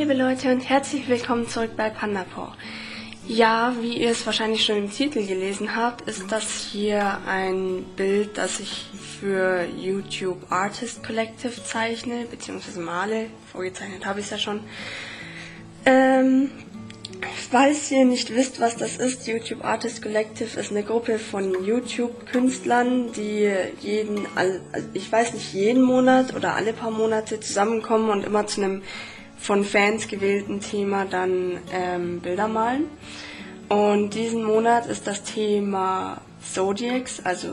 liebe Leute und herzlich willkommen zurück bei PandaPaw. Ja, wie ihr es wahrscheinlich schon im Titel gelesen habt, ist das hier ein Bild, das ich für YouTube Artist Collective zeichne, beziehungsweise male. Vorgezeichnet habe ich es ja schon. Falls ihr nicht wisst, was das ist, YouTube Artist Collective ist eine Gruppe von YouTube-Künstlern, die ich weiß nicht, jeden Monat oder alle paar Monate zusammenkommen und immer zu einem von Fans gewählten Thema dann Bilder malen. Und diesen Monat ist das Thema Zodiacs, also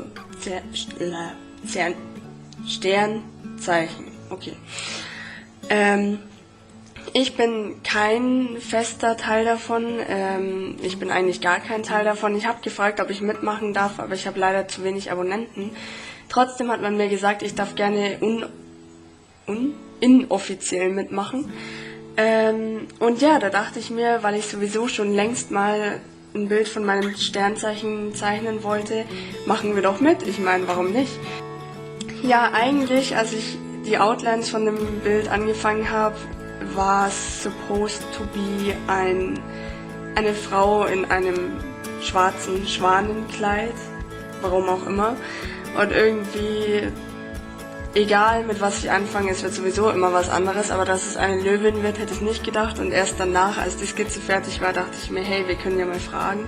Sternzeichen. Okay. Ich bin kein fester Teil davon, ich bin eigentlich gar kein Teil davon. Ich habe gefragt, ob ich mitmachen darf, aber ich habe leider zu wenig Abonnenten. Trotzdem hat man mir gesagt, ich darf gerne inoffiziell mitmachen. Und ja, da dachte ich mir, weil ich sowieso schon längst mal ein Bild von meinem Sternzeichen zeichnen wollte, machen wir doch mit. Ich meine, warum nicht? Ja, eigentlich, als ich die Outlines von dem Bild angefangen habe, war es supposed to be eine Frau in einem schwarzen Schwanenkleid, warum auch immer. Und irgendwie, egal mit was ich anfange, es wird sowieso immer was anderes, aber dass es eine Löwin wird, hätte ich nicht gedacht. Und erst danach, als die Skizze fertig war, dachte ich mir, hey, wir können ja mal fragen.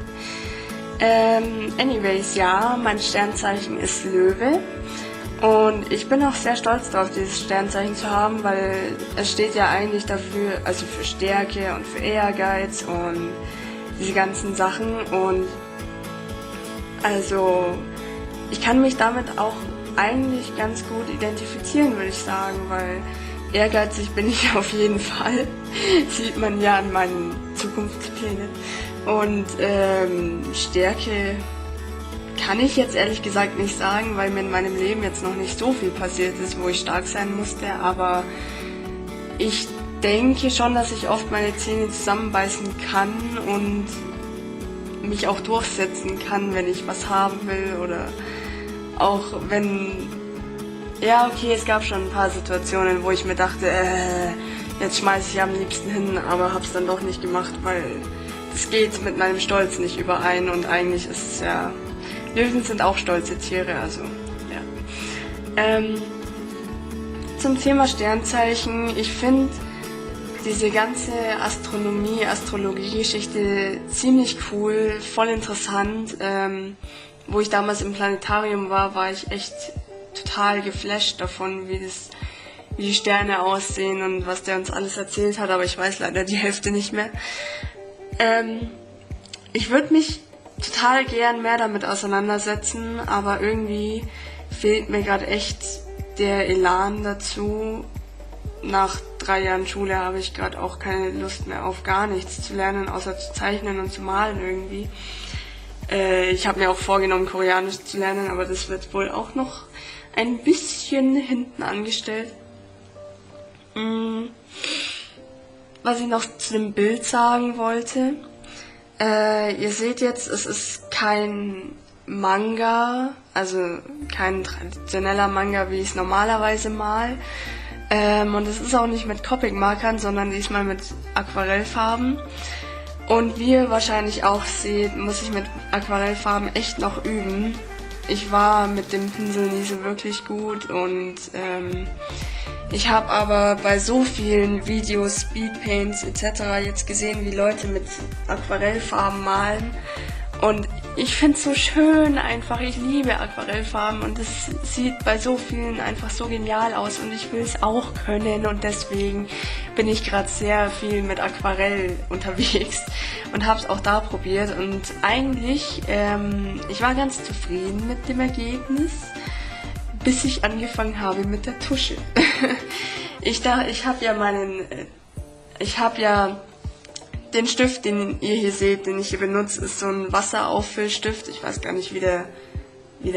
Anyways, ja, mein Sternzeichen ist Löwe. Und ich bin auch sehr stolz darauf, dieses Sternzeichen zu haben, weil es steht ja eigentlich dafür, also für Stärke und für Ehrgeiz und diese ganzen Sachen. Und also ich kann mich damit auch eigentlich ganz gut identifizieren, würde ich sagen, weil ehrgeizig bin ich auf jeden Fall. Sieht man ja an meinen Zukunftsplänen. Und Stärke kann ich jetzt ehrlich gesagt nicht sagen, weil mir in meinem Leben jetzt noch nicht so viel passiert ist, wo ich stark sein musste, aber ich denke schon, dass ich oft meine Zähne zusammenbeißen kann und mich auch durchsetzen kann, wenn ich was haben will oder auch wenn, ja okay, es gab schon ein paar Situationen, wo ich mir dachte, jetzt schmeiße ich am liebsten hin, aber hab's dann doch nicht gemacht, weil es geht mit meinem Stolz nicht überein und eigentlich ist es ja, Löwen sind auch stolze Tiere, also ja. Zum Thema Sternzeichen, ich finde diese ganze Astrologie-Geschichte ziemlich cool, voll interessant. Wo ich damals im Planetarium war ich echt total geflasht davon, wie die Sterne aussehen und was der uns alles erzählt hat, aber ich weiß leider die Hälfte nicht mehr. Ich würde mich total gern mehr damit auseinandersetzen, aber irgendwie fehlt mir gerade echt der Elan dazu. Nach 3 Jahren Schule habe ich gerade auch keine Lust mehr auf gar nichts zu lernen, außer zu zeichnen und zu malen irgendwie. Ich habe mir auch vorgenommen, Koreanisch zu lernen, aber das wird wohl auch noch ein bisschen hinten angestellt. Was ich noch zu dem Bild sagen wollte, ihr seht jetzt, es ist kein Manga, also kein traditioneller Manga, wie ich es normalerweise mal. Und es ist auch nicht mit Copic-Markern, sondern diesmal mit Aquarellfarben. Und wie ihr wahrscheinlich auch seht, muss ich mit Aquarellfarben echt noch üben. Ich war mit dem Pinsel nie so wirklich gut und ich habe aber bei so vielen Videos, Speedpaints etc. jetzt gesehen, wie Leute mit Aquarellfarben malen. Und ich finde es so schön einfach, ich liebe Aquarellfarben und es sieht bei so vielen einfach so genial aus und ich will es auch können und deswegen bin ich gerade sehr viel mit Aquarell unterwegs und habe es auch da probiert und eigentlich, ich war ganz zufrieden mit dem Ergebnis, bis ich angefangen habe mit der Tusche. Ich habe ja den Stift, den ihr hier seht, den ich hier benutze, ist so ein Wasserauffüllstift. Ich weiß gar nicht, wie der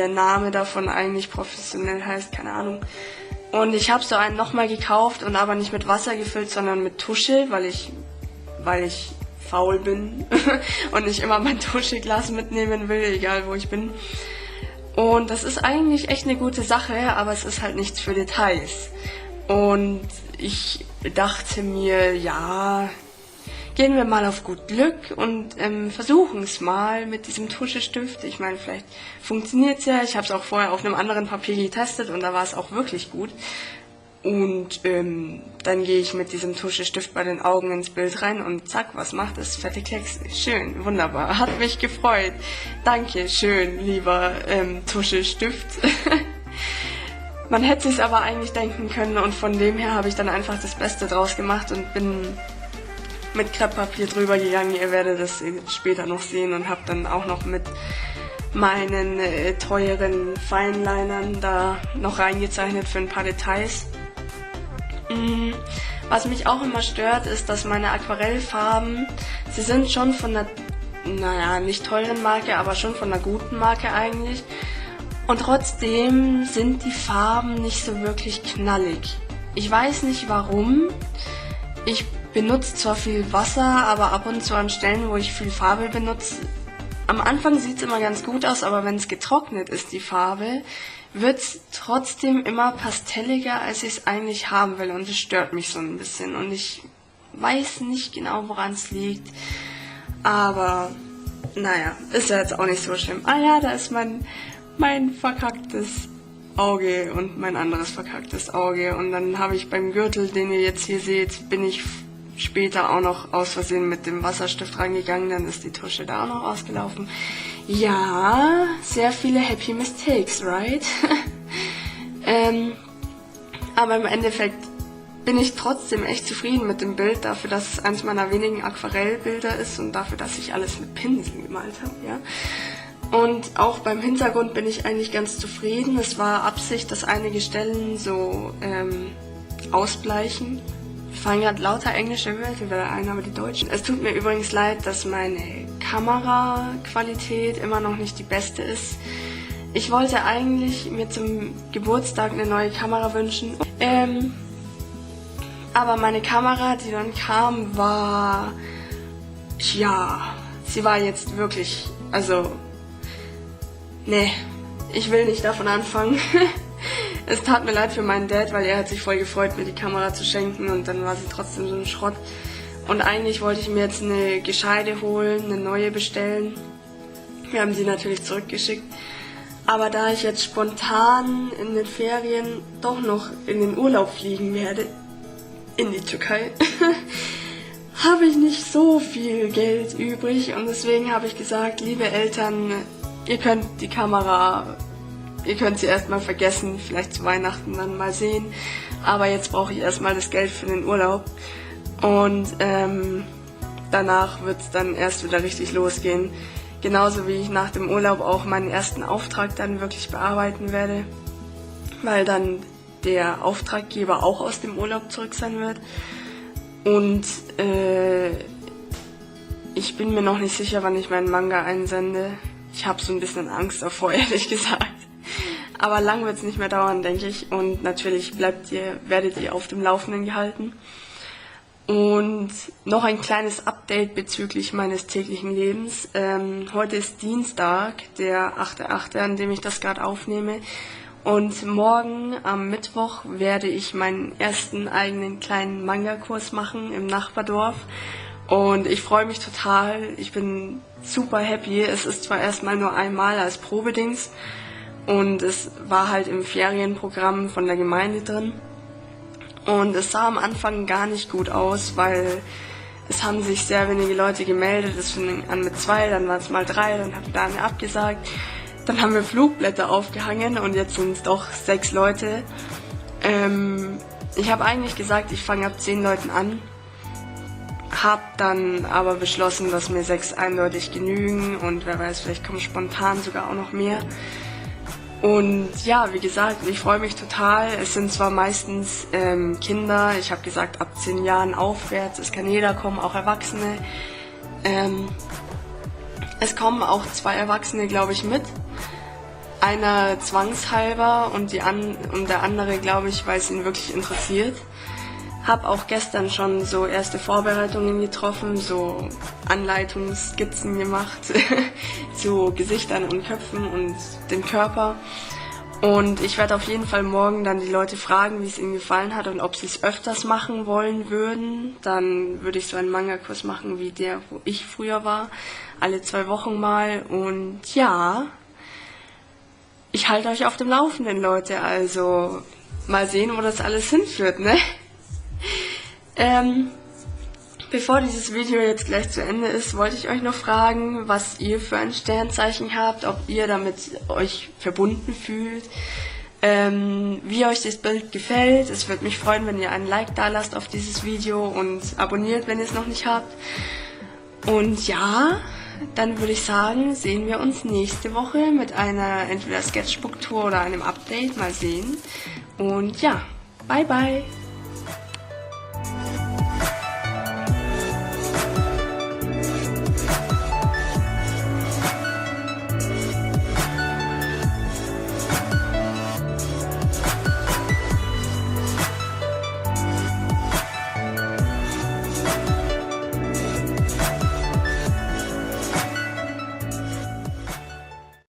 Name davon eigentlich professionell heißt, keine Ahnung. Und ich habe so einen nochmal gekauft und aber nicht mit Wasser gefüllt, sondern mit Tusche, weil ich faul bin und nicht immer mein Tuscheglas mitnehmen will, egal wo ich bin. Und das ist eigentlich echt eine gute Sache, aber es ist halt nichts für Details. Und ich dachte mir, ja, gehen wir mal auf gut Glück und versuchen es mal mit diesem Tuschestift. Ich meine, vielleicht funktioniert es ja. Ich habe es auch vorher auf einem anderen Papier getestet und da war es auch wirklich gut. Und dann gehe ich mit diesem Tuschestift bei den Augen ins Bild rein und zack, was macht es? Fette Kleckse. Schön, wunderbar, hat mich gefreut. Danke, schön, lieber Tuschestift. Man hätte es aber eigentlich denken können und von dem her habe ich dann einfach das Beste draus gemacht und bin mit Krepppapier drüber gegangen. Ihr werdet das später noch sehen und habe dann auch noch mit meinen teuren Feinlinern da noch reingezeichnet für ein paar Details. Was mich auch immer stört, ist, dass meine Aquarellfarben, sie sind schon von einer, naja, nicht teuren Marke, aber schon von einer guten Marke eigentlich. Und trotzdem sind die Farben nicht so wirklich knallig. Ich weiß nicht warum. Ich benutze zwar viel Wasser, aber ab und zu an Stellen, wo ich viel Farbe benutze, am Anfang sieht es immer ganz gut aus, aber wenn es getrocknet ist, die Farbe, wird es trotzdem immer pastelliger, als ich es eigentlich haben will. Und es stört mich so ein bisschen. Und ich weiß nicht genau, woran es liegt. Aber, naja, ist ja jetzt auch nicht so schlimm. Ah ja, da ist mein verkacktes Auge und mein anderes verkacktes Auge. Und dann habe ich beim Gürtel, den ihr jetzt hier seht, bin ich später auch noch aus Versehen mit dem Wasserstift rangegangen, dann ist die Tusche da auch noch ausgelaufen. Ja, sehr viele Happy Mistakes, right? Aber im Endeffekt bin ich trotzdem echt zufrieden mit dem Bild, dafür, dass es eines meiner wenigen Aquarellbilder ist und dafür, dass ich alles mit Pinsel gemalt habe, ja. Und auch beim Hintergrund bin ich eigentlich ganz zufrieden. Es war Absicht, dass einige Stellen so ausbleichen. Mir fallen gerade lauter englische Wörter wieder ein, aber die deutschen. Es tut mir übrigens leid, dass meine Kameraqualität immer noch nicht die beste ist. Ich wollte eigentlich mir zum Geburtstag eine neue Kamera wünschen. Aber meine Kamera, die dann kam, war... Ja, sie war jetzt wirklich... Also... Nee, ich will nicht davon anfangen. Es tat mir leid für meinen Dad, weil er hat sich voll gefreut, mir die Kamera zu schenken und dann war sie trotzdem so ein Schrott. Und eigentlich wollte ich mir jetzt eine gescheite holen, eine neue bestellen. Wir haben sie natürlich zurückgeschickt. Aber da ich jetzt spontan in den Ferien doch noch in den Urlaub fliegen werde, in die Türkei, habe ich nicht so viel Geld übrig und deswegen habe ich gesagt, liebe Eltern, ihr könnt die Kamera, ihr könnt sie erstmal vergessen, vielleicht zu Weihnachten dann mal sehen, aber jetzt brauche ich erstmal das Geld für den Urlaub und danach wird es dann erst wieder richtig losgehen. Genauso wie ich nach dem Urlaub auch meinen ersten Auftrag dann wirklich bearbeiten werde, weil dann der Auftraggeber auch aus dem Urlaub zurück sein wird. Und ich bin mir noch nicht sicher, wann ich meinen Manga einsende. Ich habe so ein bisschen Angst davor, ehrlich gesagt. Aber lang wird es nicht mehr dauern, denke ich. Und natürlich werdet ihr auf dem Laufenden gehalten. Und noch ein kleines Update bezüglich meines täglichen Lebens. Heute ist Dienstag, der 8.8., an dem ich das gerade aufnehme. Und morgen am Mittwoch werde ich meinen ersten eigenen kleinen Manga-Kurs machen im Nachbardorf. Und ich freue mich total. Ich bin super happy. Es ist zwar erstmal nur einmal als Probedings. Und es war halt im Ferienprogramm von der Gemeinde drin. Und es sah am Anfang gar nicht gut aus, weil es haben sich sehr wenige Leute gemeldet. Es fing an mit 2, dann waren es mal 3, dann hat da eine abgesagt. Dann haben wir Flugblätter aufgehangen und jetzt sind es doch 6 Leute. Ich habe eigentlich gesagt, ich fange ab 10 Leuten an. Habe dann aber beschlossen, dass mir 6 eindeutig genügen und wer weiß, vielleicht kommen spontan sogar auch noch mehr. Und ja, wie gesagt, ich freue mich total. Es sind zwar meistens Kinder, ich habe gesagt ab 10 Jahren aufwärts, es kann jeder kommen, auch Erwachsene. Es kommen auch 2 Erwachsene, glaube ich, mit. Einer zwangshalber und der andere, glaube ich, weil es ihn wirklich interessiert. Hab auch gestern schon so erste Vorbereitungen getroffen, so Anleitungsskizzen gemacht zu Gesichtern und Köpfen und dem Körper. Und ich werde auf jeden Fall morgen dann die Leute fragen, wie es ihnen gefallen hat und ob sie es öfters machen wollen würden. Dann würde ich so einen Manga-Kurs machen wie der, wo ich früher war. Alle 2 Wochen mal. Und ja, ich halte euch auf dem Laufenden, Leute. Also mal sehen, wo das alles hinführt, ne? Bevor dieses Video jetzt gleich zu Ende ist, wollte ich euch noch fragen, was ihr für ein Sternzeichen habt, ob ihr damit euch verbunden fühlt, wie euch das Bild gefällt. Es würde mich freuen, wenn ihr einen Like da lasst auf dieses Video und abonniert, wenn ihr es noch nicht habt. Und ja, dann würde ich sagen, sehen wir uns nächste Woche mit einer entweder Sketchbook-Tour oder einem Update, mal sehen. Und ja, bye bye!